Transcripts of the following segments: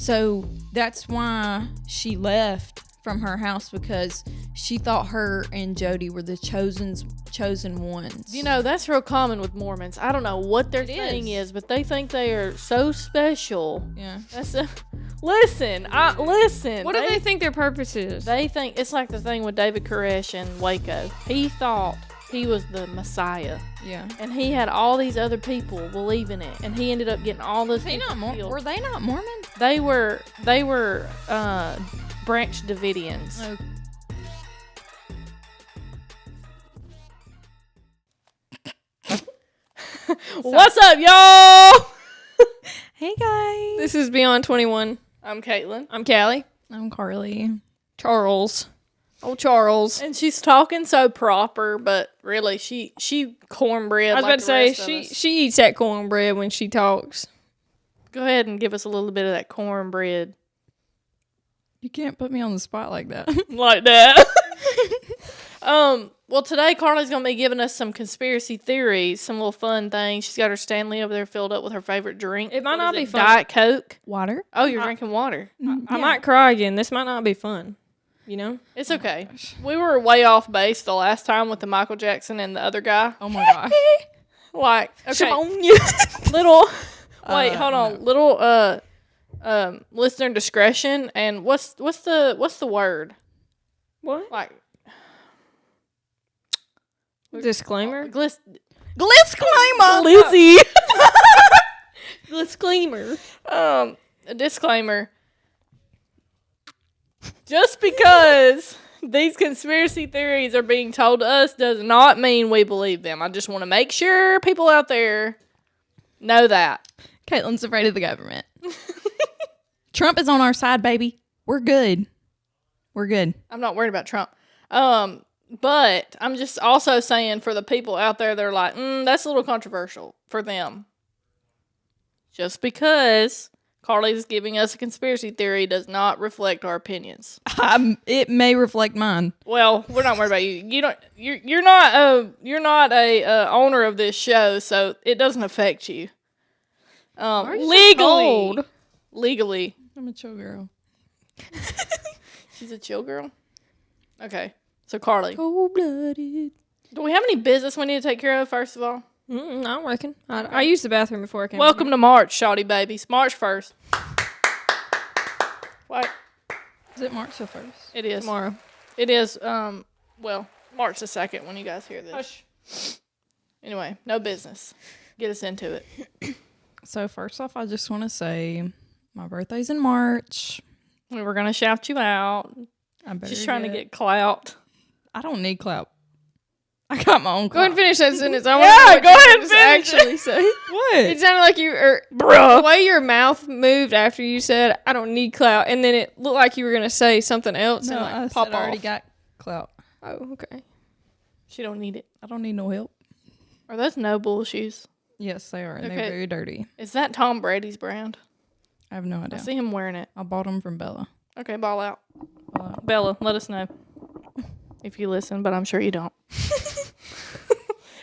So that's why she left from her house, because she thought her and Jody were the chosen ones. You know, that's real common with Mormons. I don't know what their thing is, but they think they are so special. Yeah. Listen. What do they think their purpose is? They think it's like the thing with David Koresh in Waco. He thought he was the Messiah. Yeah. And he had all these other people believing it, and he ended up getting all those. Were they not Mormon? They were Branch Davidians. Okay. What's up, y'all? Hey guys. This is Beyond 21. I'm Caitlin. I'm Callie. I'm KarLee. Charles. Oh, Charles. And she's talking so proper, but really, she cornbread. I was like about to say, the rest of us. she eats that cornbread when she talks. Go ahead and give us a little bit of that cornbread. You can't put me on the spot like that. Like that. Well, today KarLee's going to be giving us some conspiracy theories, some little fun things. She's got her Stanley over there filled up with her favorite drink. It might not be fun. Diet Coke. Water. Oh, you're drinking water. I might cry again. This might not be fun. You know? It's okay. We were way off base the last time with the Michael Jackson and the other guy. Oh my gosh. Like, okay. Shimonia. Little, wait, hold on. No. Little, listener discretion. And what's the word? What? Like, Disclaimer? Disclaimer. Lizzie. Disclaimer. A disclaimer. Just because these conspiracy theories are being told to us does not mean we believe them. I just want to make sure people out there know that. Caitlin's afraid of the government. Trump is on our side, baby. We're good. We're good. I'm not worried about Trump. But I'm just also saying for the people out there that are like, that's a little controversial for them. Just because KarLee's giving us a conspiracy theory does not reflect our opinions. It may reflect mine. Well, we're not worried about you. You're not a owner of this show, so it doesn't affect you. Legally. I'm a chill girl. She's a chill girl. Okay, so KarLee, Cold-blooded. do we have any business we need to take care of first of all? I don't reckon. I used the bathroom before I came. Welcome to March, shawty babies. March 1st. What? Is it March the 1st? It is. tomorrow. It is, well, March the 2nd when you guys hear this. Hush. Anyway, no business. Get us into it. So first off, I just want to say my birthday's in March. We were going to shout you out. She's trying to get clout. I don't need clout. I got my own clout. Go ahead and finish that sentence. I Yeah, want to know what go you ahead and just finish it. actually say. What? It sounded like you Bruh. the way your mouth moved after you said, I don't need clout, and then it looked like you were going to say something else No, and like I pop said I already off. got clout. Oh, okay. She don't need it. I don't need no help. Are those Noble shoes? Yes, they are. And Okay. they're very dirty. Is that Tom Brady's brand? I have no I idea. see him wearing it. I bought them from Bella. Okay, ball out. Bella, let us know if you listen, but I'm sure you don't.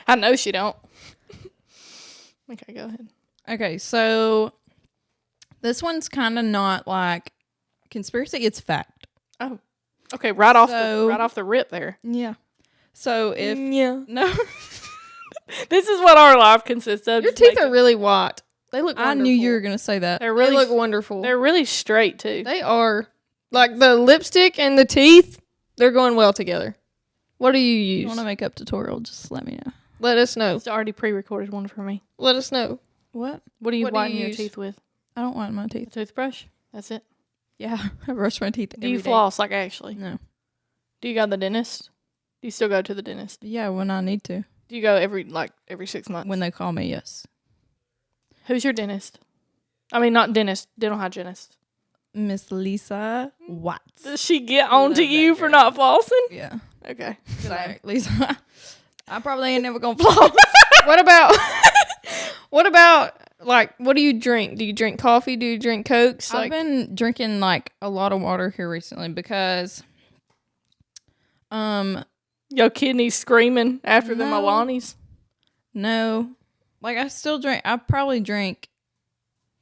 I know she don't. Okay, go ahead. Okay, so this one's kind of not like conspiracy. It's fact. Oh, okay. Right off So- the rip there. Yeah. So if Yeah. no, This is what our life consists of. Your Just teeth make are really white. They look I wonderful. knew you were gonna say that. They're They really look wonderful. They're really straight too. They are. Like the lipstick and the teeth, they're going well together. What do you If you use? want a makeup tutorial, just let me know. Let us know. It's already pre-recorded one for me. Let us know. What? What do you What do you whiten your use? teeth with? I don't want my A teeth. toothbrush. That's it. Yeah, I brush my teeth. Do you every day. floss like Ashley? No. Do you go to the dentist? Do you still go to the dentist? Yeah, when I need to. Do you go every 6 months? When they call me, yes. Who's your dentist? I mean, not dentist, dental hygienist. Miss Lisa Watts. Does she get on Love to that you for girl. not flossing? Yeah. Okay. Sorry, Lisa. I probably ain't never gonna floss. What about what about like what do you drink? Do you drink coffee? Do you drink Cokes? I've been drinking like a lot of water here recently because Your kidneys screaming after the No. Milani's. no. Like I still drink I probably drink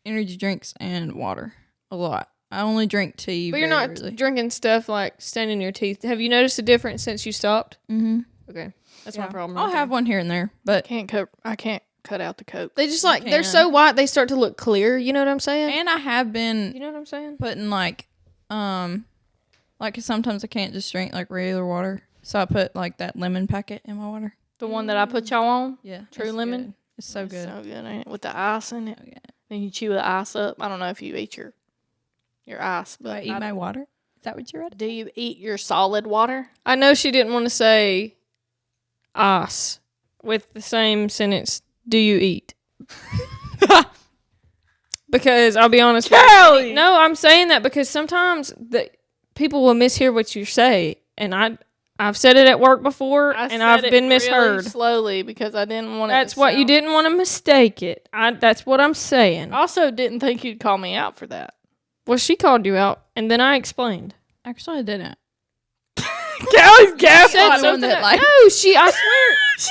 energy drinks and water a lot. I only drink tea. But you're very not rarely. drinking stuff like staining your teeth. Have you noticed a difference since you stopped? Mm-hmm. Okay. That's Yeah. my problem. I'll right have there. one here and there, but I can't cut out the Coke. They just like, they're can. so white, they start to look clear. You know what I'm saying? and I have been You know what I'm saying? putting like 'cause sometimes I can't just drink like regular water, so I put like that lemon packet in my water. The one that I put y'all on. Yeah, True it's lemon? good. It's so good. So good, ain't it? With the ice in it. Oh, yeah. Then you chew the ice up. I don't know if you eat your ice, Do but I eat my water? Is that what you're at? do you eat your solid water? I know she didn't want to say ice with the same sentence. Do you eat? Because I'll be honest with you. No, I'm saying that because sometimes people will mishear what you say. And I've said it at work before, and I've been misheard. Really slowly because I didn't want it. That's what you didn't want to mistake it. That's what I'm saying. I also didn't think you'd call me out for that. Well, she called you out, and then I explained. Actually, I didn't. Callie Said the one something that, that, like- no, I swear. She's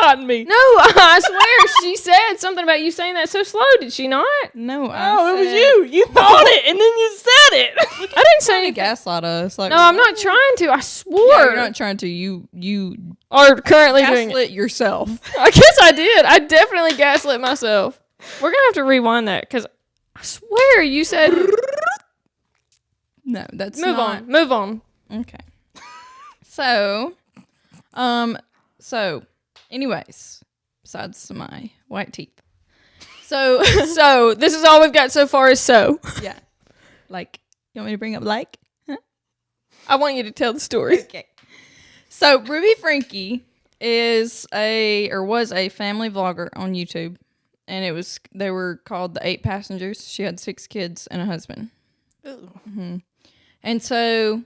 gaslighting me. No, I swear she said something about you saying that so slow. Did she not? No, Oh, it was you. You thought it, and then you said it. I didn't say trying to anything. gaslight us. Like, No, I'm not trying to. I swore. Yeah, you're not trying to. You Or currently doing it. gaslit yourself. I guess I did. I definitely gaslit myself. We're gonna have to rewind that because I swear you said. No, that's Move not. on. Move on. Okay. So, anyways, besides my white teeth. So, So this is all we've got so far. Is so. yeah. Like, you want me to bring up like? I want you to tell the story. Okay. So, Ruby Frankie was a family vlogger on YouTube, and they were called the 8 Passengers. She had 6 kids and a husband. Ooh. And so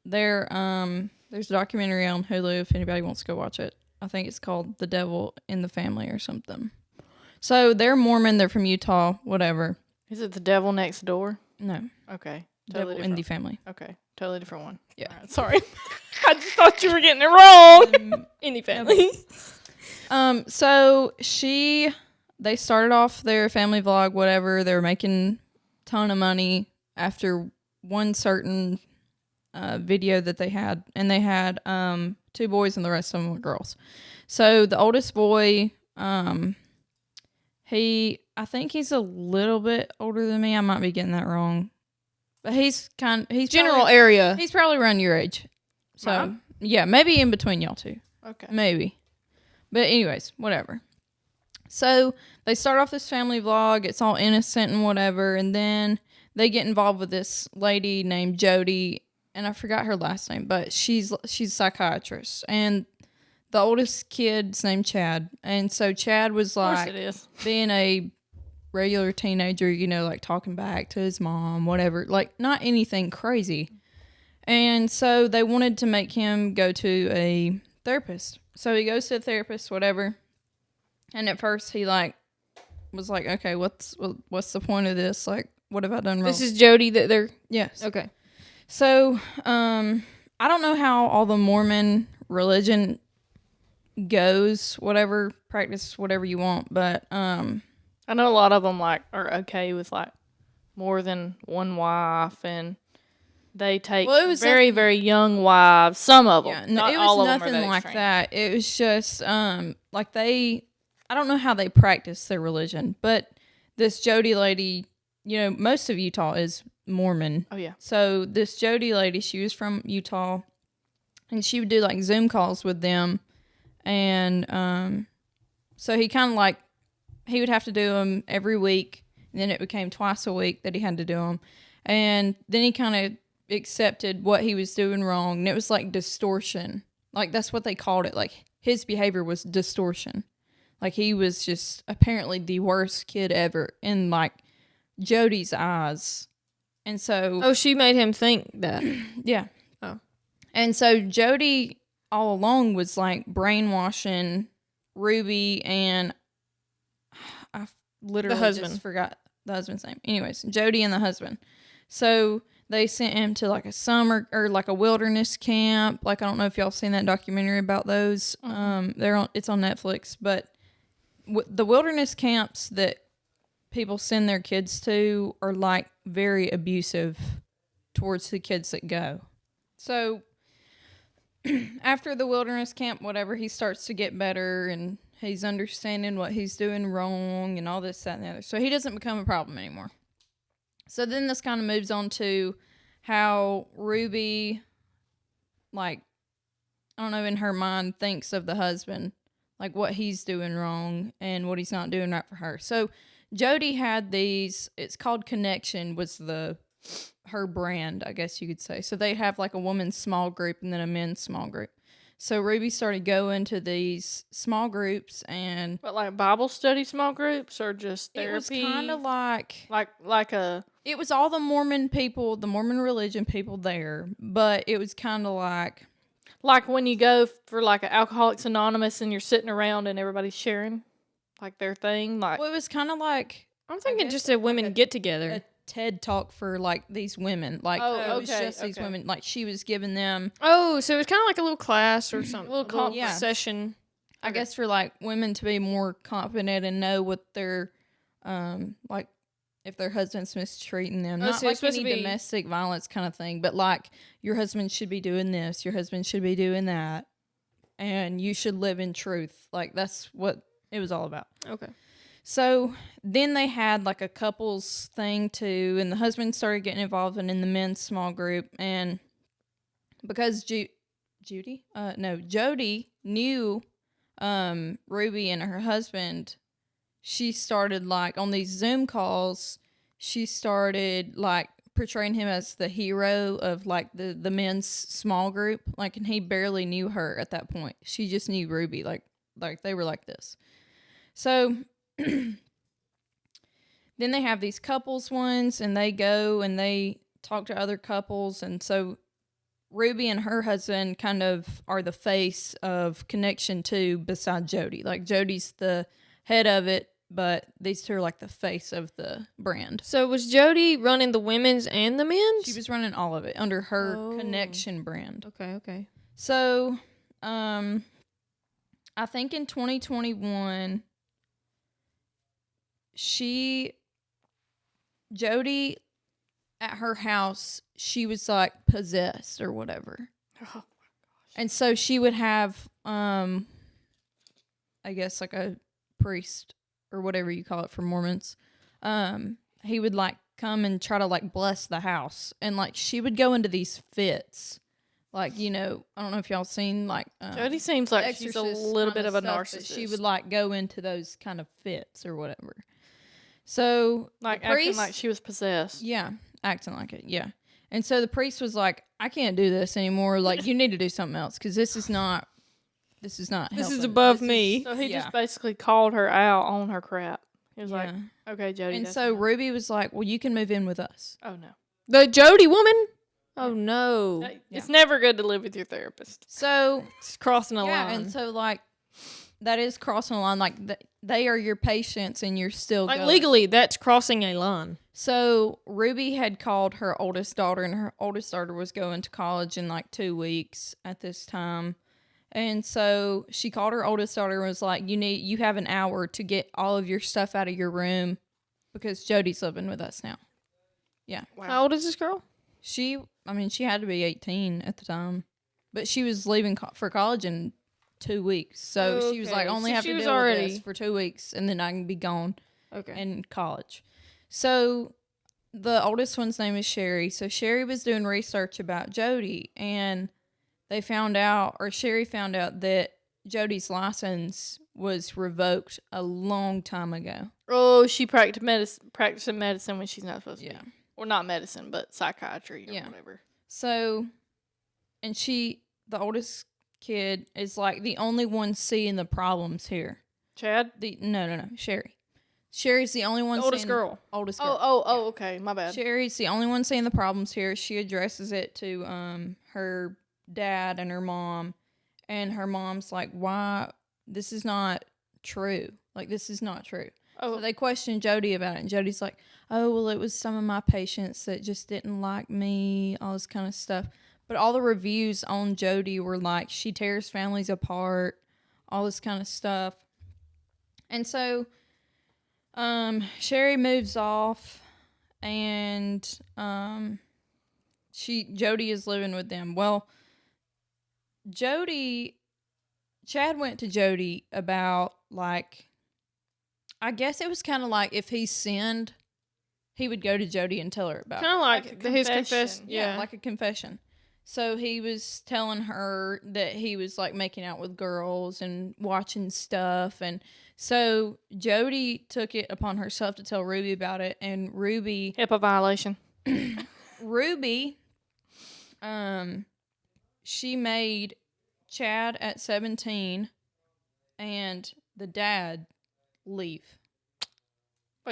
there's a documentary on Hulu if anybody wants to go watch it. I think it's called The Devil in the Family or something. So they're Mormon, they're from Utah, whatever. Is it the devil next door? No. Okay. Devil in the Family. Okay. Totally different one. Yeah. All right, sorry. I just thought you were getting it wrong. Any family. So they started off their family vlog, whatever. They were making a ton of money after one certain video that they had, and they had 2 boys and the rest of them were girls. So the oldest boy, I think he's a little bit older than me. I might be getting that wrong, but he's General probably, area. he's probably around your age. So Mine? yeah, maybe in between y'all two. Okay. Maybe. But anyways, whatever. So they start off this family vlog. It's all innocent and whatever. And then they get involved with this lady named Jody. And I forgot her last name, but she's a psychiatrist. And the oldest kid's named Chad. And so Chad was Of course like it is. being a regular teenager, like talking back to his mom, whatever. Like not anything crazy. And so they wanted to make him go to a therapist. So he goes to a therapist, whatever. And at first he was like, okay, what's the point of this? Like, what have I done wrong? This is Jody that they're. Yes. Okay. So, I don't know how all the Mormon religion goes, whatever, practice whatever you want, but, I know a lot of them are okay with more than one wife, and they take very, very young wives. Some of them, yeah, not it all was of them are nothing like extreme. that. It was just, I don't know how they practice their religion, but this Jody lady, most of Utah is Mormon. Oh yeah. So this Jody lady, she was from Utah, and she would do Zoom calls with them, and so he kind of he would have to do them every week, and then it became twice a week that he had to do them, and then he kind of accepted what he was doing wrong, and it was distortion. That's what they called it. His behavior was distortion. He was just apparently the worst kid ever in Jody's eyes. And so Oh, she made him think that. yeah. Oh. And so Jody all along was brainwashing Ruby, and I literally The husband. just forgot the husband's name. Anyways, Jody and the husband. So they sent him to a summer or a wilderness camp. I don't know if y'all seen that documentary about those. It's on Netflix, but the wilderness camps that people send their kids to are like very abusive towards the kids that go. So after the wilderness camp, whatever, he starts to get better and he's understanding what he's doing wrong and all this, that, and the other. So he doesn't become a problem anymore. So then this kind of moves on to how Ruby, like, I don't know, in her mind thinks of the husband, like what he's doing wrong and what he's not doing right for her. So Jody had these, it's called Connection, was her brand, I guess you could say. So they have like a women's small group and then a men's small group. So Ruby started going to these small groups and... But like Bible study small groups or just therapy? It was kind of like... Like a... It was all the Mormon people, the Mormon religion people there, but it was kind of like... Like when you go for like an Alcoholics Anonymous and you're sitting around and everybody's sharing like their thing. Like, well, it was kind of like... I'm thinking just a women get together. A TED talk for like these women. Like, it was just these women. Like, she was giving them... Oh, so it was kind of like a little class or something. A little session. I guess for like women to be more confident and know what their, like, if their husband's mistreating them. Not like any domestic violence kind of thing, but like, your husband should be doing this, your husband should be doing that, and you should live in truth. Like, that's what it was all about. Okay. So then they had like a couples thing too, and the husband started getting involved in the men's small group, and because Jody knew Ruby and her husband, she started like on these Zoom calls, she started like portraying him as the hero of like the men's small group, like, and he barely knew her at that point. She just knew Ruby, like they were like this. So then they have these couples ones, and they go and they talk to other couples, and so Ruby and her husband kind of are the face of Connection 2 beside Jody. Like, Jody's the head of it, but these two are like the face of the brand. So was Jody running the women's and the men's? She was running all of it under her Connection brand. Okay. So, I think in 2021, Jody, at her house, she was like possessed or whatever. Oh my gosh. And so she would have, I guess like a priest or whatever you call it for Mormons. He would like come and try to like bless the house. And like she would go into these fits. Like, you know, I don't know if y'all seen like Jody seems like she's a little bit of a narcissist. She would like go into those kind of fits or whatever. So like acting like she was possessed. Yeah, acting like it. Yeah. And so the priest was like, I can't do this anymore. Like, you need to do something else because this is not helping. This is above me. So he just basically called her out on her crap. He was like, okay, Jody. And so Ruby was like, well, you can move in with us. Oh, no. The Jody woman? Oh, no. It's never good to live with your therapist. So it's crossing a line. Yeah, and so like, that is crossing a line. Like, they are your patients and you're still like going. Legally, that's crossing a line. So Ruby had called her oldest daughter, and her oldest daughter was going to college in like 2 weeks at this time. And so she called her oldest daughter and was like, you have an hour to get all of your stuff out of your room because Jody's living with us now. Yeah. Wow. How old is this girl? She had to be 18 at the time, but she was leaving for college in 2 weeks. So she was like, only have to deal with this for 2 weeks and then I can be gone in college. So the oldest one's name is Sherry. So Sherry was doing research about Jody, and Sherry found out that Jody's license was revoked a long time ago. Oh, she practicing medicine when she's not supposed to. Yeah. Or not medicine, but psychiatry or whatever. So, and the oldest kid is like the only one seeing the problems here. Chad? No, Sherry. Sherry's the only one. Oldest girl. Oh, okay. My bad. Sherry's the only one seeing the problems here. She addresses it to her dad and her mom, and her mom's like, "Why? This is not true. Like, this is not true." Oh. So they question Jody about it, and Jody's like, "Oh, well, it was some of my patients that just didn't like me, all this kind of stuff." But all the reviews on Jody were like, she tears families apart, all this kind of stuff. And so Sherry moves off, and Jody is living with them. Well, Chad went to Jody about, like, I guess it was kind of like if he sinned, he would go to Jody and tell her about Kind of Like a his confession. confession. Yeah. like a confession. So he was telling her that he was like making out with girls and watching stuff. And so Jody took it upon herself to tell Ruby about it. And HIPAA violation. Ruby, she made Chad at 17 and the dad leave.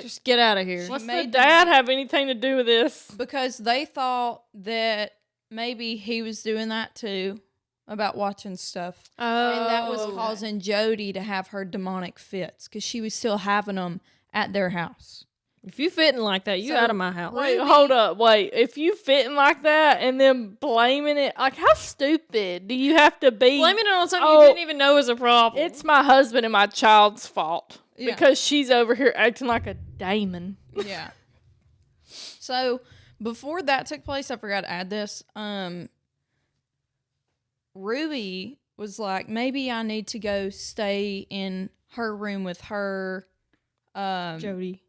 Just get out of here. What's the made dad have anything to do with this? Because they thought that maybe he was doing that too, about watching stuff. Oh. And that was causing Jody to have her demonic fits because she was still having them at their house. If you fitting like that, you So, out of my house. Wait, hold up. Wait, if you fitting like that and then blaming it, like, how stupid do you have to be? Blaming it on something you didn't even know was a problem. It's my husband and my child's fault Yeah. because she's over here acting like a demon. Yeah. So before that took place, I forgot to add this. Ruby was like, maybe I need to go stay in her room with her. Jody.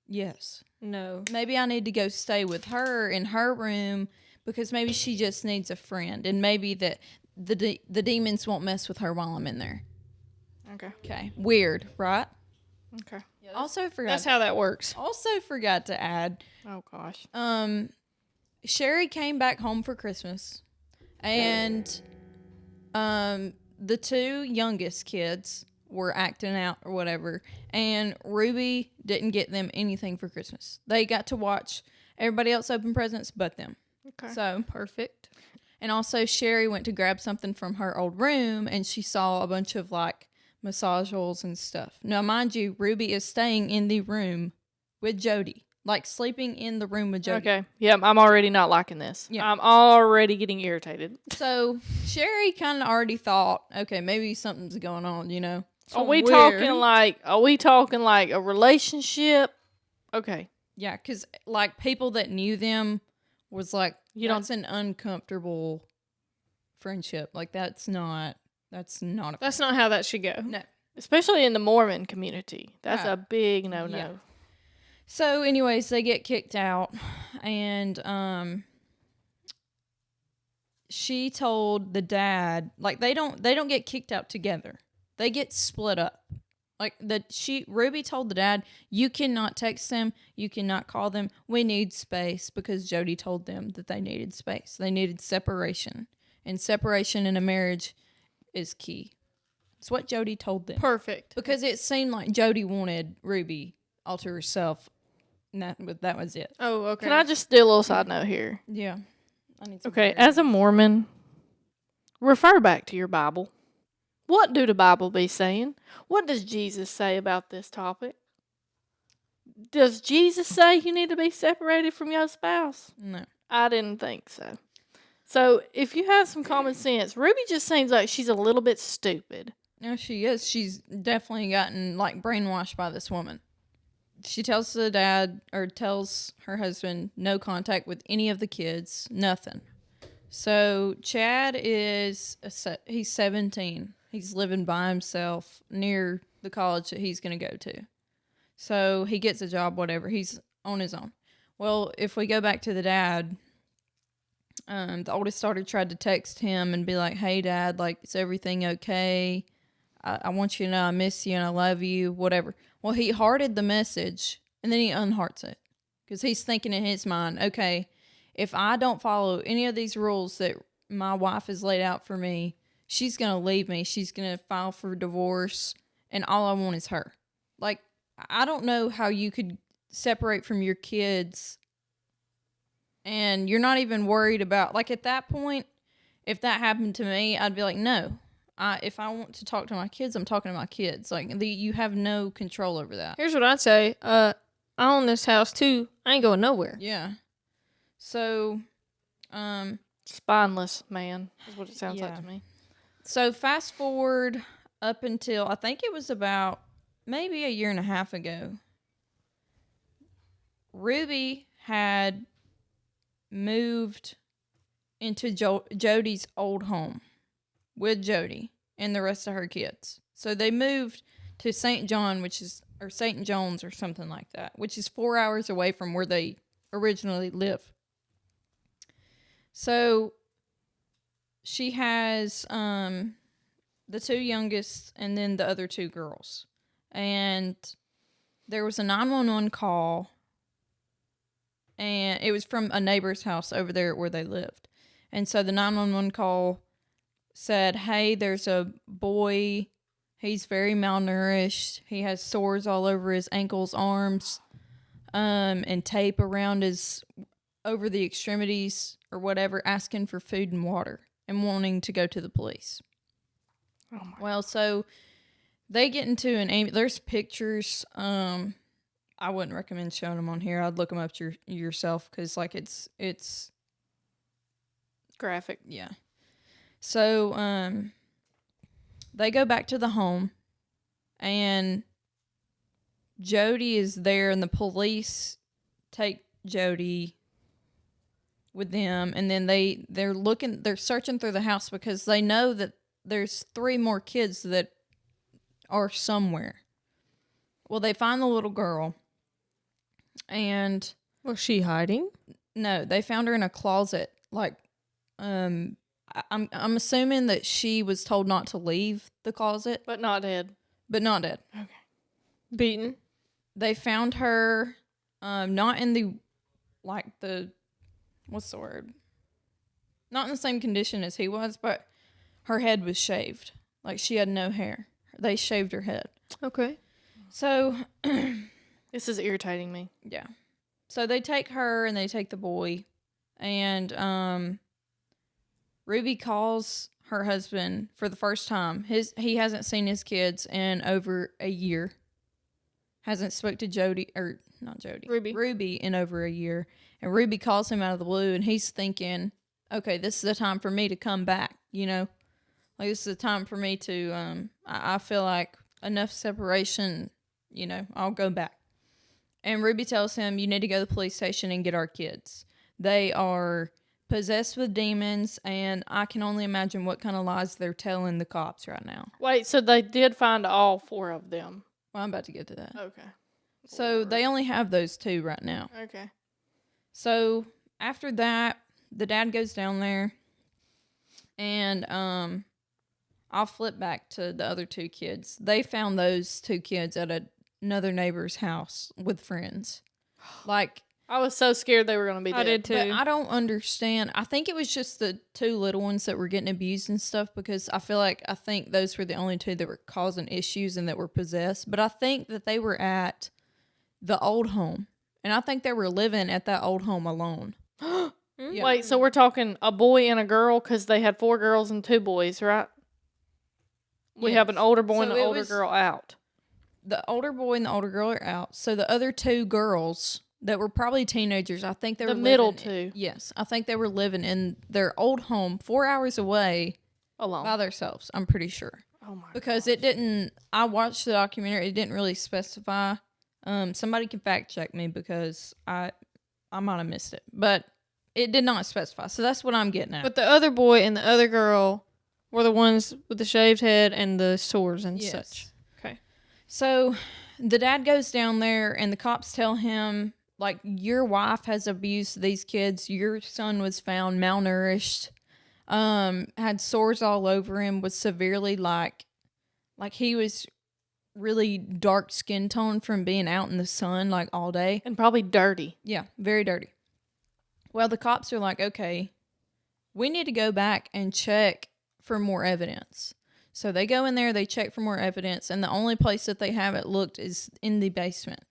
Yes. No. Maybe I need to go stay with her in her room because maybe she just needs a friend, and maybe that the demons won't mess with her while I'm in there. Okay. Okay. Weird, right? Okay. Also forgot. That's how that works. Also forgot to add. Oh, gosh. Sherry came back home for Christmas, and the two youngest kids were acting out or whatever, and Ruby didn't get them anything for Christmas. They got to watch everybody else open presents but them. Okay. So, Perfect. and also Sherry went to grab something from her old room, and she saw a bunch of like massage oils and stuff. Now, mind you, Ruby is staying in the room with Jody, like sleeping in the room with Jody. Okay. Yep, I'm already not liking this. Yeah. I'm already getting irritated. So Sherry kind of already thought, okay, maybe something's going on, you know. Are we weird. talking like a relationship? Okay. Yeah, because like people that knew them was like, that's an uncomfortable friendship. Like that's not That's not how that should go. no. Especially in the Mormon community. That's Yeah. a big no-no. Yeah. So, anyways, they get kicked out, and she told the dad, like they don't get kicked out together. They get split up. Like Ruby told the dad, you cannot text them, you cannot call them. We need space, because Jody told them that they needed space. They needed separation, and separation in a marriage is key. It's what Jody told them. Perfect. Because it seemed like Jody wanted Ruby all to herself, and that was it. Oh, okay. Can I just do a little side note here? Yeah. I need some Okay, beer. as a Mormon, refer back to your Bible. What do the Bible be saying? What does Jesus say about this topic? Does Jesus say you need to be separated from your spouse? No. I didn't think so. So if you have some common sense, Ruby just seems like she's a little bit stupid. No, she is. She's definitely gotten like brainwashed by this woman. She tells the dad, or tells her husband, no contact with any of the kids, nothing. So Chad he's 17. He's living by himself near the college that he's going to go to. So he gets a job, whatever. He's on his own. Well, if we go back to the dad, the oldest daughter tried to text him and be like, hey, Dad, like, is everything okay? I want you to know I miss you and I love you, whatever. Well, he hearted the message, and then he unhearts it. Because he's thinking in his mind, okay, if I don't follow any of these rules that my wife has laid out for me, she's going to leave me. She's going to file for divorce, and all I want is her. Like, I don't know how you could separate from your kids and you're not even worried about, like, at that point, if that happened to me, I'd be like, no. If I want to talk to my kids, I'm talking to my kids. Like, you have no control over that. Here's what I'd say. I own this house too. I ain't going nowhere. Yeah. So, Spineless man is what it sounds like Yeah. to me. so fast forward up until, I think it was about maybe a year and a half ago. Ruby had moved into Jody's old home with Jody and the rest of her kids. So they moved to St. John, or St. John's or something like that, which is 4 hours away from where they originally live. So she has the two youngest and then the other two girls. And there was a 911 call, and it was from a neighbor's house over there where they lived. And so the 911 call said, hey, there's a boy. He's very malnourished. He has sores all over his ankles, arms, and tape around over the extremities or whatever, asking for food and water and wanting to go to the police. Oh my. Well, so they get into there's pictures. I wouldn't recommend showing them on here. I'd look them up yourself because, like, it's graphic. Yeah. So, they go back to the home, and Jody is there, and the police take Jody with them, and then they're searching through the house because they know that there's 3 more kids that are somewhere. Well, they find the little girl, and was she hiding? No, they found her in a closet. Like, I'm assuming that she was told not to leave the closet, But not dead. Okay. Beaten? They found her, not in the what's the word? Not in the same condition as he was, but her head was shaved. Like, she had no hair. They shaved her head. Okay. So, This is irritating me. yeah. So they take her and they take the boy, and Ruby calls her husband for the first time. He hasn't seen his kids in over a year. Hasn't spoke to Ruby in over a year. And Ruby calls him out of the blue, and he's thinking, okay, this is the time for me to come back, you know? Like, this is the time for me to, I feel like enough separation, you know, I'll go back. And Ruby tells him, you need to go to the police station and get our kids. They are possessed with demons, and I can only imagine what kind of lies they're telling the cops right now. Wait, so they did find all 4 of them? Well, I'm about to get to that. Okay. So they only have those 2 right now. Okay. So after that, the dad goes down there, and I'll flip back to the other 2 kids. They found those 2 kids at another neighbor's house with friends. Like, I was so scared they were going to be dead. I did too. but I don't understand. I think it was just the 2 little ones that were getting abused and stuff, because I think those were the only 2 that were causing issues and that were possessed. But I think that they were at the old home, and I think they were living at that old home alone. Yeah. Wait, so we're talking a boy and a girl, because they had 4 girls and 2 boys, right? We have an older boy and an older girl out. The older boy and the older girl are out. So the other 2 girls that were probably teenagers, I think they were the middle 2. Yes, I think they were living in their old home 4 hours away Alone. by themselves, I'm pretty sure. Oh my Because it didn't, I watched the documentary, it didn't really specify. Somebody can fact check me because I might have missed it. But it did not specify. So that's what I'm getting at. But the other boy and the other girl were the ones with the shaved head and the sores and such. Okay. So the dad goes down there, and the cops tell him, like, your wife has abused these kids. Your son was found malnourished, had sores all over him, was severely like he was really dark skin tone from being out in the sun like all day. And probably dirty. Yeah, very dirty. Well, the cops are like, okay, we need to go back and check for more evidence. So they go in there, they check for more evidence, and the only place that they have it looked is in the basement.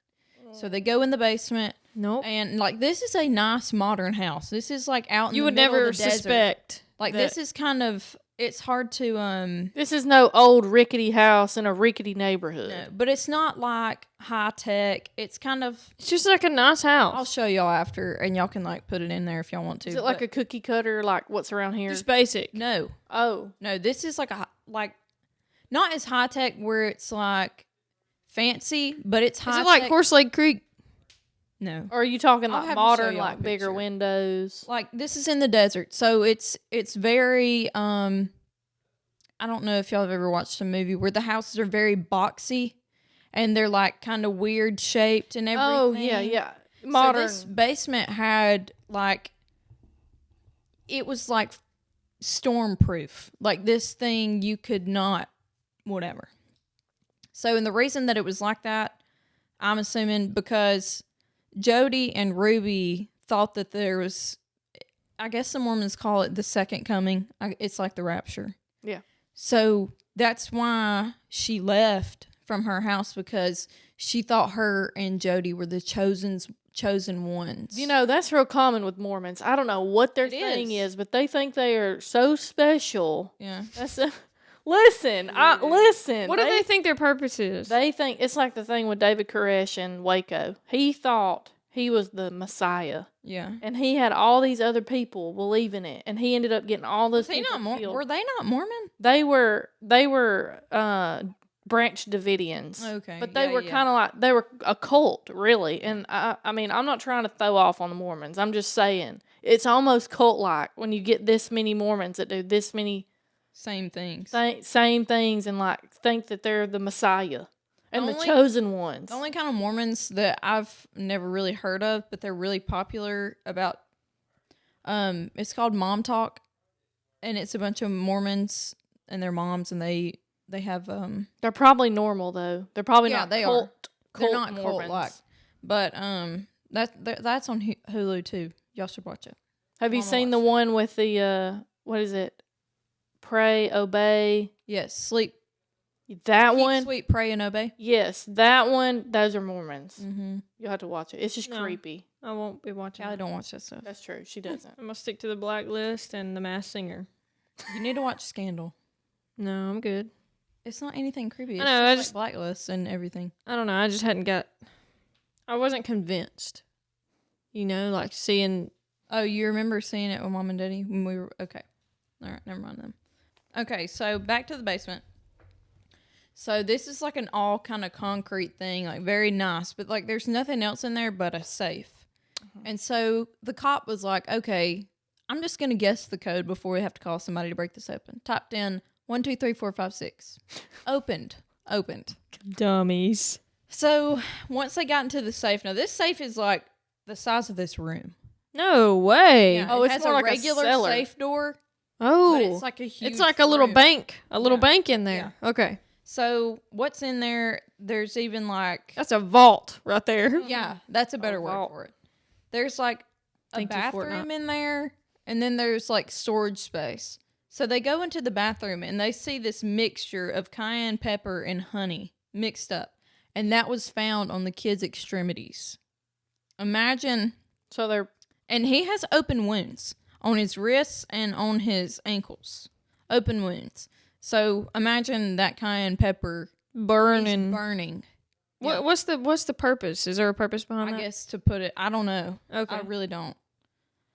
So they go in the basement. Nope. And, like, this is a nice modern house. This is, like, out in you the would middle never of the desert. suspect. Like, this is kind of, it's hard to, This is no old rickety house in a rickety neighborhood. no, but it's not, like, high-tech. It's kind of, It's just like a nice house. I'll show y'all after, and y'all can, like, put it in there if y'all want to. Is it like a cookie cutter, like what's around here? just basic. No. Oh. No, this is, like, not as high-tech where it's, like, fancy, but it's high-tech. Is it like Horse Lake Creek? No. Or are you talking I'll like have to show modern, y'all a like bigger picture. windows? Like this is in the desert, so it's very I don't know if y'all have ever watched a movie where the houses are very boxy and they're like kind of weird shaped and everything. Oh yeah. Modern. So this basement had like, it was like storm proof. Like this thing you could not, whatever. So, and the reason that it was like that, I'm assuming because Jody and Ruby thought that there was, I guess the Mormons call it the second coming. It's like the rapture. Yeah. So that's why she left from her house, because she thought her and Jody were the chosen ones. You know, that's real common with Mormons. I don't know what their thing is, but they think they are so special. Yeah. Listen. What do they think their purpose is? They think it's like the thing with David Koresh in Waco. He thought he was the Messiah. Yeah. And he had all these other people believing it, and he ended up getting all those Were they not Mormon? They were Branch Davidians. Okay. But they were kind of like, they were a cult, really. And I mean, I'm not trying to throw off on the Mormons. I'm just saying it's almost cult-like when you get this many Mormons that do this many same things. Same things, and like think that they're the Messiah and the only, chosen ones. The only kind of Mormons that I've never really heard of, but they're really popular about, it's called Mom Talk, and it's a bunch of Mormons and their moms, and they have they're probably normal though. They're probably not they cult. Are. They're not Mormons. cult-like, but that's on Hulu too. Y'all should watch it. Have you seen the one with the what is it? Pray, obey. Yes, sleep. That Keep one. Sweet, pray, and obey. Yes, that one. Those are Mormons. Mm-hmm. You'll have to watch it. It's just creepy. I won't be watching. I don't watch that stuff. That's true. She doesn't. I'm gonna stick to the Blacklist and the Masked Singer. You need to watch Scandal. No, I'm good. It's not anything creepy. It's I know. just like Blacklist and everything. I don't know. I just hadn't got. I wasn't convinced. You know, like seeing. Oh, you remember seeing it with Mom and Daddy when we were okay? All right, never mind them. Okay, so back to the basement. So this is like an all kind of concrete thing, like very nice, but like there's nothing else in there but a safe. And so the cop was like, okay, I'm just going to guess the code before we have to call somebody to break this open. Typed in 1, 2, 3, 4, 5, 6. Opened. Dummies. So once they got into the safe, now this safe is like the size of this room. No way. Yeah, Oh, it it's has more a like a regular cellar. safe door. Oh, But it's like a huge It's like a little room. bank. A little bank in there. Okay. So what's in there? There's even like That's a vault right there. yeah, that's a better word vault. for it. There's like a Thank you, bathroom Fortnite. in there, and then there's like storage space. So they go into the bathroom and they see this mixture of cayenne pepper and honey mixed up, and that was found on the kid's extremities. Imagine. And he has open wounds on his wrists and on his ankles. Open wounds. So imagine that cayenne pepper burning. What, what's the purpose? Is there a purpose behind that? I guess to put it, I don't know. Okay. I really don't.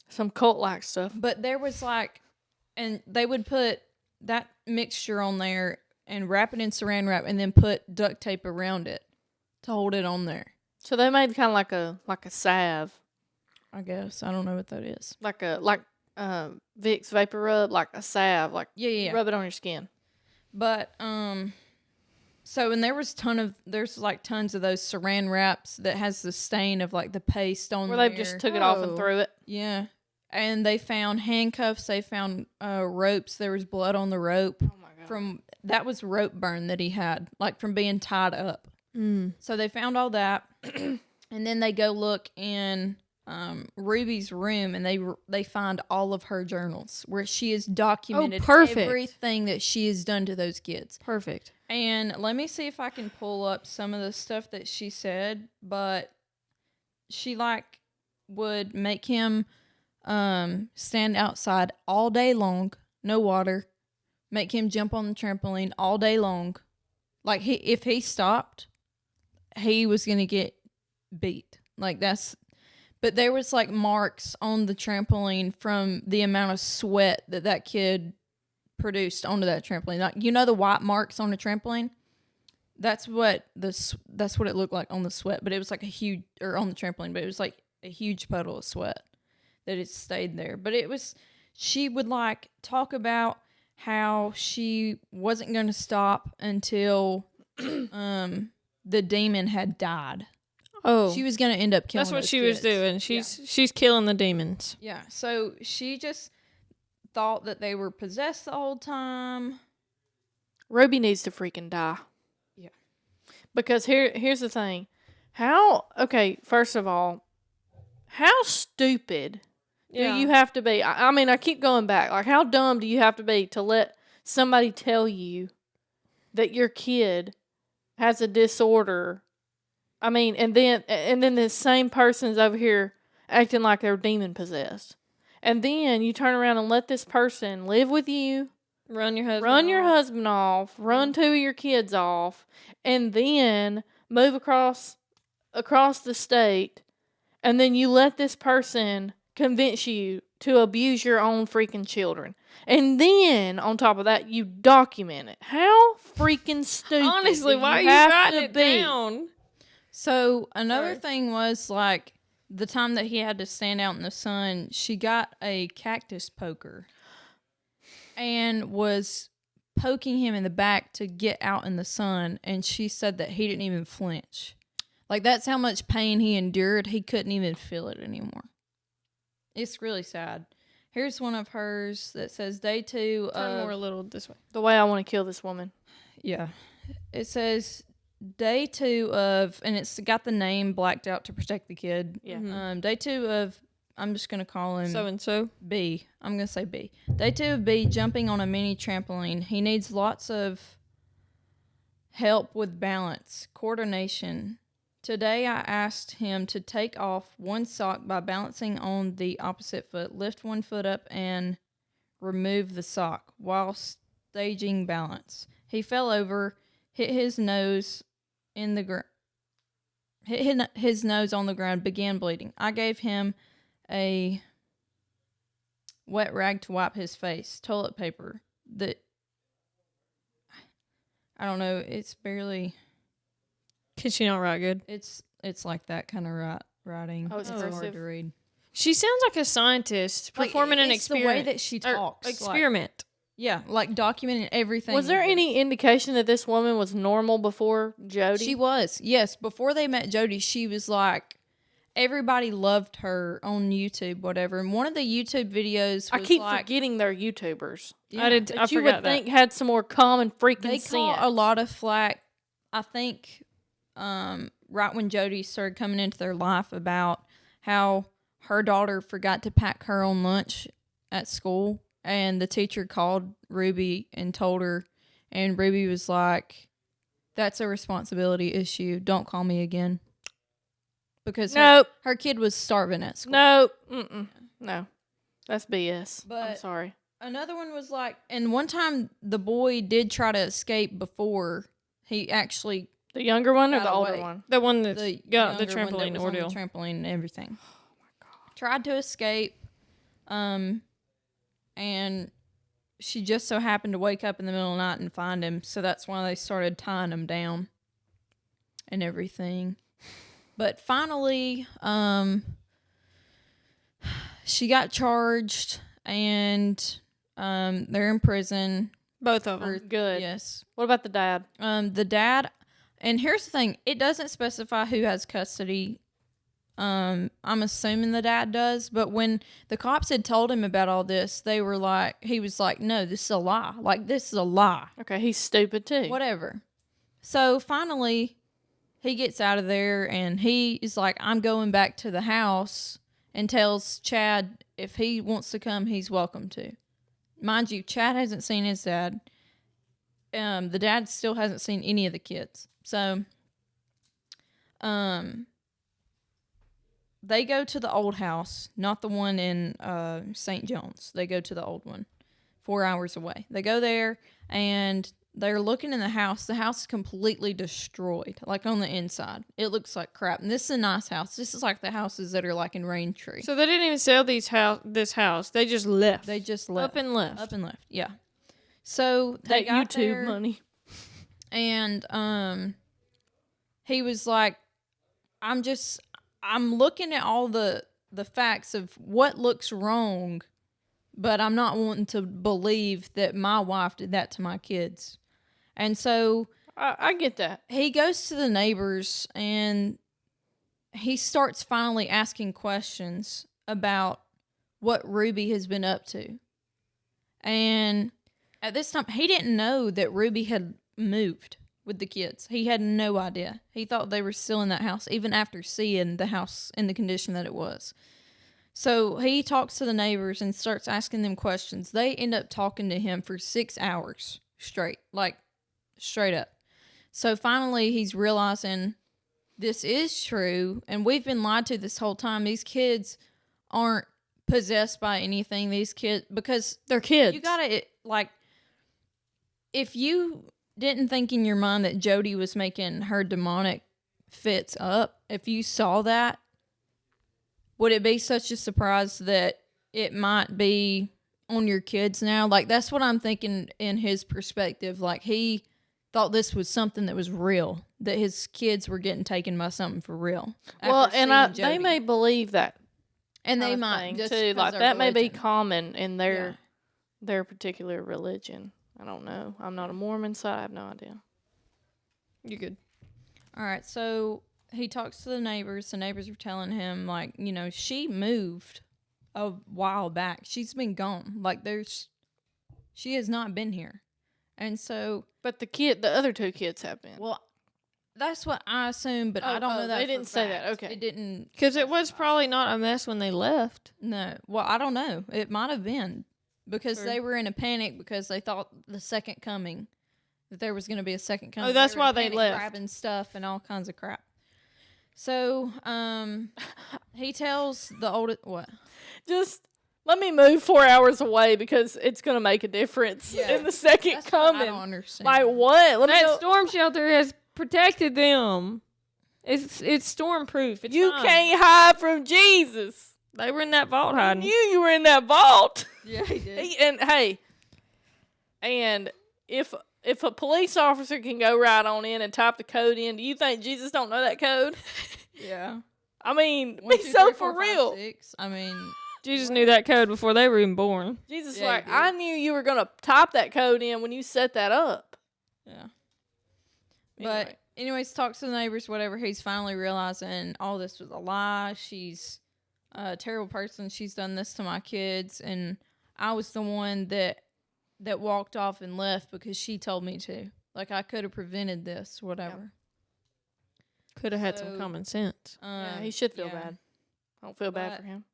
Some cult-like stuff. But there was like, and they would put that mixture on there and wrap it in saran wrap and then put duct tape around it to hold it on there. So they made kind of like a salve, I guess. I don't know what that is. like Vicks Vapor Rub, like a salve, like Yeah. rub it on your skin. But so and there's like tons of those saran wraps that has the stain of like the paste on Where there. they just took it off and threw it. Yeah. And they found handcuffs, they found ropes, there was blood on the rope. Oh my god! That was rope burn that he had, like from being tied up. So they found all that, and then they go look in Ruby's room, and they find all of her journals where she has documented everything that she has done to those kids. Perfect. And let me see if I can pull up some of the stuff that she said, but she like would make him stand outside all day long, no water, make him jump on the trampoline all day long. Like if he stopped, he was going to get beat. Like but there was like marks on the trampoline from the amount of sweat that kid produced onto that trampoline. Like, you know, the white marks on the trampoline? That's what it looked like on the sweat, but it was like a huge, or on the trampoline, but it was like a huge puddle of sweat that it stayed there. But she would like talk about how she wasn't going to stop until the demon had died. Oh, She was going to end up killing. That's what those she kids. was doing. She's killing the demons. Yeah. So she just thought that they were possessed the whole time. Ruby needs to freaking die. Yeah. Because here's the thing. First of all, how stupid do you have to be? I mean, I keep going back. Like, how dumb do you have to be to let somebody tell you that your kid has a disorder? I mean, and then the same person's over here acting like they're demon possessed. And then you turn around and let this person live with you. Run your husband off. Run 2 of your kids off. And then move across the state. And then you let this person convince you to abuse your own freaking children. And then, on top of that, you document it. How freaking stupid. Honestly, why are you writing it down? So, another thing was, like, the time that he had to stand out in the sun, she got a cactus poker and was poking him in the back to get out in the sun. And she said that he didn't even flinch. Like, that's how much pain he endured. He couldn't even feel it anymore. It's really sad. Here's one of hers that says day 2 of... Turn more a little this way. The way I want to kill this woman. Yeah. It says day 2 of... And it's got the name blacked out to protect the kid. Yeah. Mm-hmm. Day 2 of... I'm just going to call him... So-and-so? B. I'm going to say B. Day 2 of B jumping on a mini trampoline. He needs lots of help with balance, coordination. Today I asked him to take off one sock by balancing on the opposite foot, lift one foot up and remove the sock while staging balance. He fell over, hit his nose on the ground, began bleeding. I gave him a wet rag to wipe his face, toilet paper. I don't know, it's barely... Can she not write good? It's like that kind of writing. Oh, it's hard to read. She sounds like a scientist performing an experiment. The way that she talks. Experiment. Like documenting everything. Was there any indication that this woman was normal before Jody? She was. Yes. Before they met Jody, she was like, everybody loved her on YouTube, whatever. And one of the YouTube videos was I keep forgetting they're YouTubers. Yeah, I that you forgot would think had some more common freaking they sense. caught a lot of flack, I think, right when Jody started coming into their life about how her daughter forgot to pack her own lunch at school, and the teacher called Ruby and told her, and Ruby was like, that's a responsibility issue. Don't call me again. Because her kid was starving at school. No. That's BS. But I'm sorry. Another one was like, and one time the boy did try to escape before he actually... The younger one or the away. older one? The one that got the trampoline trampoline ordeal. On the trampoline and everything. Oh my God. Tried to escape. And she just so happened to wake up in the middle of the night and find him. So that's why they started tying him down and everything. But finally, she got charged and they're in prison. Both of them. Good. Yes. What about the dad? The dad... And here's the thing, it doesn't specify who has custody. I'm assuming the dad does, but when the cops had told him about all this, he was like, no, this is a lie. Like, this is a lie. Okay, he's stupid too. Whatever. So finally, he gets out of there and he is like, I'm going back to the house, and tells Chad if he wants to come, he's welcome to. Mind you, Chad hasn't seen his dad. The dad still hasn't seen any of the kids. So, they go to the old house, not the one in St. John's. They go to the old one, 4 hours away. They go there, and they're looking in the house. The house is completely destroyed, like on the inside. It looks like crap. And this is a nice house. This is like the houses that are like in Raintree. So they didn't even sell this house. They just left. They just left. Up and left. Up and left, yeah. So they that got YouTube there, money. And he was like, I'm looking at all the facts of what looks wrong, but I'm not wanting to believe that my wife did that to my kids. And so I get that. He goes to the neighbors and he starts finally asking questions about what Ruby has been up to. And at this time, he didn't know that Ruby had moved with the kids. He had no idea. He thought they were still in that house, even after seeing the house in the condition that it was. So he talks to the neighbors and starts asking them questions. They end up talking to him for 6 hours straight, like straight up. So finally, he's realizing this is true, and we've been lied to this whole time. These kids aren't possessed by anything. These kids, because they're kids. You gotta, like, if you didn't think in your mind that Jody was making her demonic fits up, if you saw that, would it be such a surprise that it might be on your kids now? Like, that's what I'm thinking in his perspective. Like, he thought this was something that was real, that his kids were getting taken by something for real. Well, and they may believe that, and they might just too. Like that may be common in Yeah. their particular religion. I don't know. I'm not a Mormon, so I have no idea. You're good. All right, so he talks to the neighbors. The neighbors are telling him, like, you know, she moved a while back. She's been gone. Like, she has not been here. And so, but the other two kids have been. Well, that's what I assume, but I don't know that. They didn't say that. Okay, it didn't, because it was probably not a mess when they left. No, well, I don't know. It might have been because Sure. they were in a panic because they thought the second coming, that there was going to be a second coming. Oh, that's were in why a they panic, left. grabbing stuff and all kinds of crap. So, he tells the oldest what? Just let me move 4 hours away because it's going to make a difference in the second That's coming. what I don't understand. Like what? Let me That go. storm shelter has protected them. It's storm proof. You can't hide from Jesus. They were in that vault I hiding. knew you were in that vault. Yeah, he did. And if a police officer can go right on in and type the code in, do you think Jesus don't know that code? Yeah. I mean, 1, be 2, so 3, for 4, 5, real. 6. I mean, Jesus knew that code before they were even born. Jesus, Yeah, like, he did. I knew you were gonna type that code in when you set that up. yeah. Anyway. But anyways, talks to the neighbors, whatever. He's finally realizing all this was a lie. She's a terrible person. She's done this to my kids, and I was the one that walked off and left because she told me to. Like, I could have prevented this, whatever. Could have had So, some common sense. Yeah, he should feel yeah. bad. I don't feel bad But- for him.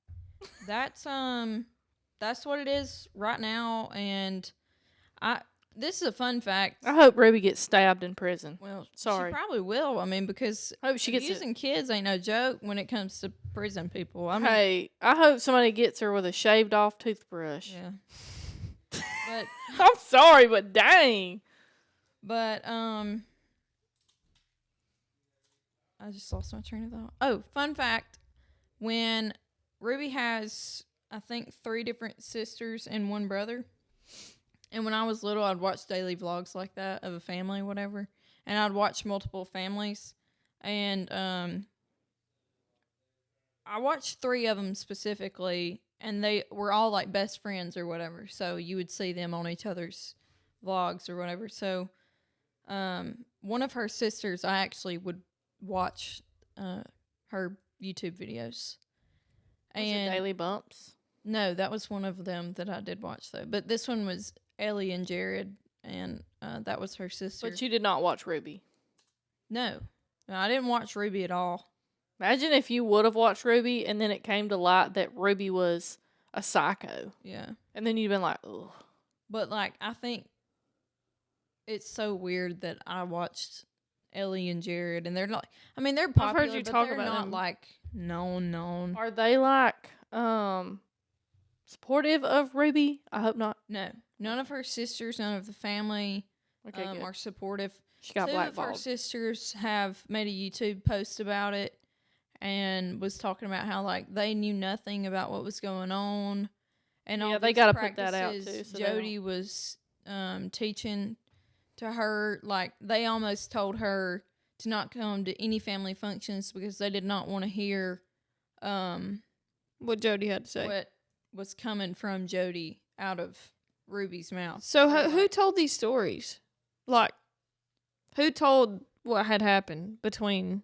That's what it is right now, and this is a fun fact. I hope Ruby gets stabbed in prison. Well, Sorry. she probably will. I mean, because I hope she gets using kids ain't no joke when it comes to prison people. I mean, Hey, I hope somebody gets her with a shaved off toothbrush. yeah. But I'm sorry, but dang. I just lost my train of thought. Oh, fun fact: when Ruby has, I think, 3 different sisters and 1 brother. And when I was little, I'd watch daily vlogs like that of a family, whatever. And I'd watch multiple families. And I watched 3 of them specifically, and they were all like best friends or whatever. So you would see them on each other's vlogs or whatever. So one of her sisters, I actually would watch her YouTube videos. Was it Daily Bumps? No, that was one of them that I did watch though. But this one was Ellie and Jared, and that was her sister. But you did not watch Ruby. No, I didn't watch Ruby at all. Imagine if you would have watched Ruby and then it came to light that Ruby was a psycho. Yeah, And then you'd been like, ugh. but like I think it's so weird that I watched Ellie and Jared, and they're not. I mean, they're popular, heard you but talk they're about not them. like known. Are they like supportive of Ruby? I hope not. No, none of her sisters, none of the family Okay, good. are supportive. She got 2 of her blackballed. sisters have made a YouTube post about it and was talking about how like they knew nothing about what was going on, and all Yeah, they these gotta put that out, practices too, so they Jody was teaching to her, like, they almost told her to not come to any family functions because they did not want to hear what Jody had to say. what was coming from Jody out of Ruby's mouth. So who told these stories? Like, who told what had happened between?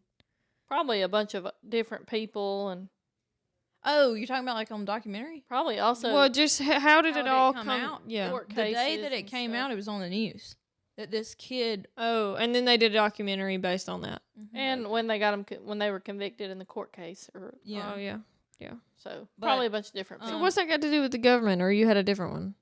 Probably a bunch of different people, and Oh, you're talking about like on the documentary? probably also Well, just how did it all come come out? Yeah. court The day cases that it and came stuff. out, it was on the news that this kid. Oh, and then they did a documentary based on that. And when they got them, when they were convicted in the court case, or Yeah. Oh, yeah. so But, probably a bunch of different So people. what's that got to do with the government, or you had a different one?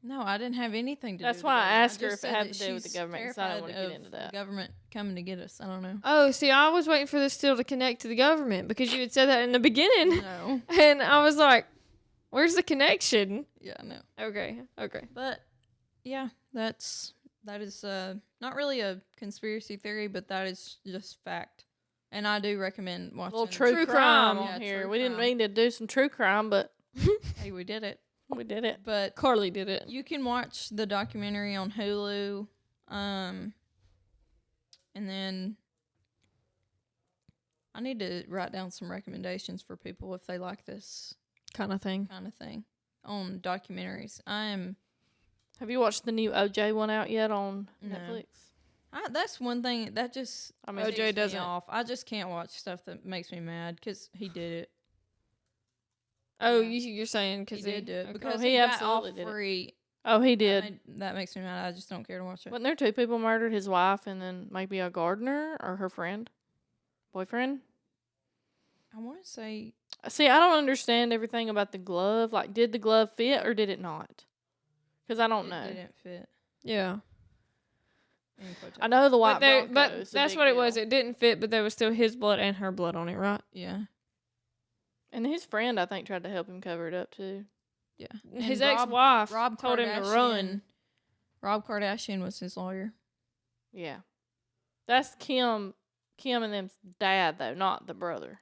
No, I didn't have anything to That's do with why I the government. asked her just if it said had that to do with the she's government, 'cause I don't wanna terrified get into of that. The government coming to get us. I don't know. Oh, see, I was waiting for this still to connect to the government because you had said that in the beginning. No. And I was like, where's the connection? Yeah, no. Okay. But yeah, that is not really a conspiracy theory, but that is just fact. And I do recommend A watching little true crime on Yeah, here. true We didn't crime. mean to do some true crime, but Hey, we did it. we did it. But KarLee did it. you can watch the documentary on Hulu. And then I need to write down some recommendations for people if they like this Kind of thing. kind of thing on documentaries. Have you watched the new OJ one out yet on No. Netflix? That's one thing that just I mean, OJ ticks me doesn't- off. I just can't watch stuff that makes me mad because he did it. Oh, Yeah. you're saying because He did do it okay. because he he got absolutely off did it. free. Oh, he did. That makes me mad. I just don't care to watch it. Wasn't there two people murdered? His wife and then maybe a gardener or her friend, boyfriend. I want to say See, I don't understand everything about the glove. Like, did the glove fit or did it not? Because I don't it know. didn't fit. Yeah. In quotation. I know the white But Bronco's a that's big what it deal. was. It didn't fit, but there was still his blood and her blood on it, right? Yeah. And his friend, I think, tried to help him cover it up too. Yeah. His And ex-wife Rob told him to Kardashian- run. Rob Kardashian was his lawyer. Yeah, that's Kim and them's dad though, not the brother.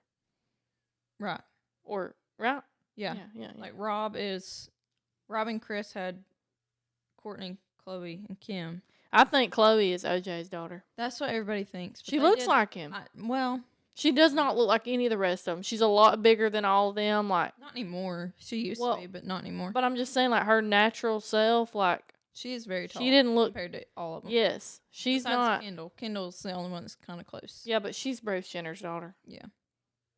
Right. Or right? Yeah. Yeah. Like Rob and Chris had Courtney, Chloe, and Kim. I think Chloe is OJ's daughter. That's what everybody thinks. but She they looks did- like him. well, She does not look like any of the rest of them. She's a lot bigger than all of them. Like, not anymore. She used Well, to be, but not anymore. but I'm just saying, like her natural self. Like, She is very tall. she didn't look. compared to all of them. Yes, she's Besides not. Kendall. Kendall's the only one that's kind of close. Yeah, but she's Bruce Jenner's daughter, Yeah.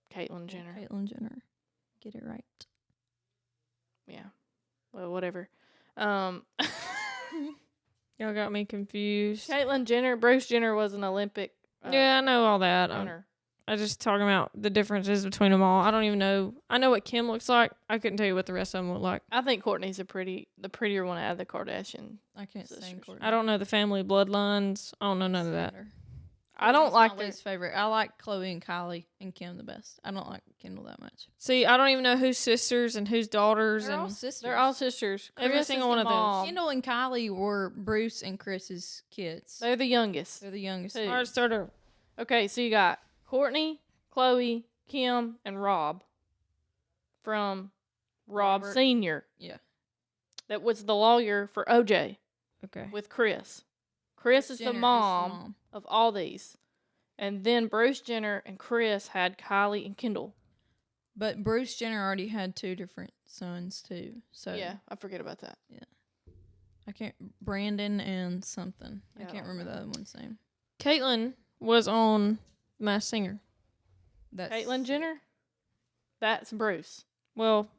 Caitlyn Jenner. Caitlyn Jenner. Get it right. Yeah. Well, whatever. Y'all got me confused. Caitlyn Jenner, Bruce Jenner was an Olympic. Yeah, I know all that. Runner. I just talking about the differences between them all. I don't even know. I know what Kim looks like. I couldn't tell you what the rest of them look like. I think Courtney's the prettier one out of the Kardashian. I can't Sisters. stand Courtney. I don't know the family bloodlines. I don't know none of that. I don't like my it. least favorite. I like Chloe and Kylie and Kim the best. I don't like Kendall that much. See, I don't even know whose sisters and whose daughters They're all and sisters. They're all sisters. Every Chris single is one the of those. mom. Kendall and Kylie were Bruce and Chris's kids. They're the youngest. They're the youngest. Two. all right, start over. Okay, so you got Courtney, Chloe, Kim, and Rob from Rob Robert. Sr. Yeah. That was the lawyer for OJ Okay. with Chris. Chris is Jenner the mom of all these. And then Bruce Jenner and Chris had Kylie and Kendall. But Bruce Jenner already had two different sons too. So Yeah, I forget about that. I can't. Brandon and something. Yeah, I I can't don't remember the other one's name. Caitlyn was on Masked Singer. That's Caitlyn Jenner? That's Bruce. Well,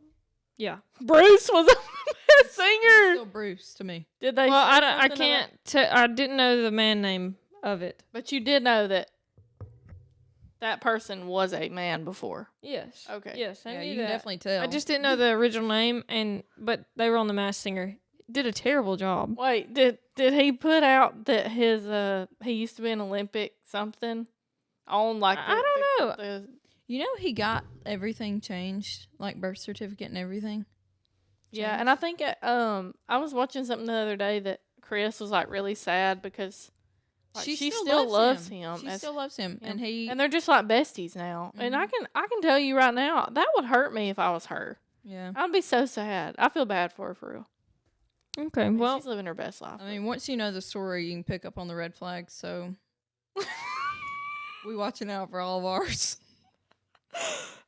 yeah. Bruce was a singer. Still Bruce to me. Did they? Well, say I something can't. about- I didn't know the man name of it. But you did know that that person was a man before. Yes. Okay. Yes, I Yeah, knew you that. can definitely tell. I just didn't know the original name, but they were on the Masked Singer. Did a terrible job. Wait, did he put out that his he used to be an Olympic something on like I don't know. You know, he got everything changed, like birth certificate and everything. Yeah, and I think I was watching something the other day that Chris was like really sad because like, she still loves him. She still loves him, and and they're just like besties now. And I can tell you right now that would hurt me if I was her. yeah. I'd be so sad. I feel bad for her for real. Okay, well, she's living her best life. I mean, once you know the story, you can pick up on the red flags. So we watching out for all of ours.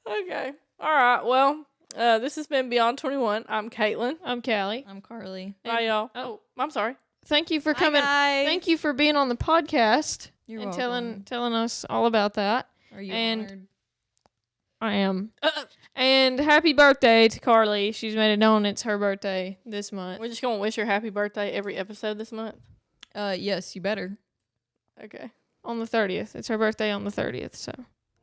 Okay. All right. Well, this has been Beyond 21. I'm Caitlin. I'm Callie. I'm KarLee. Bye, y'all. Oh, I'm sorry. Thank you for coming. Guys. Thank you for being on the podcast You're and welcome. telling us all about that. Are you and honored? I am. And happy birthday to KarLee. She's made it known it's her birthday this month. We're just going to wish her happy birthday every episode this month. Yes, you better. Okay. On the 30th. It's her birthday on the 30th, so.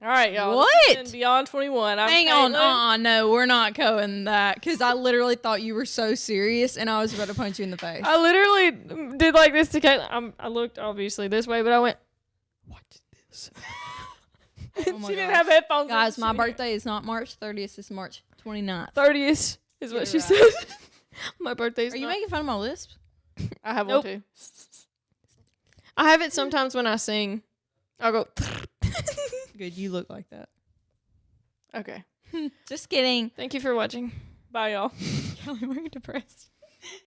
All right, y'all. What? This has been Beyond 21. I'm Hang Caitlin. on. No, we're not going that because I literally thought you were so serious and I was about to punch you in the face. I literally did like this to Caitlin. I looked obviously this way, but I went, watch this. Oh my She didn't gosh. have headphones. Guys, my She- birthday is not March 30th. It's March 29th. 30th is what Get she it said. My birthday's Are you not- making fun of my lisp? I have Nope. one too. I have it sometimes when I sing. I'll go. Good, you look like that. Okay. Just kidding. Thank you for watching. Bye, y'all. Kelly, why are you depressed?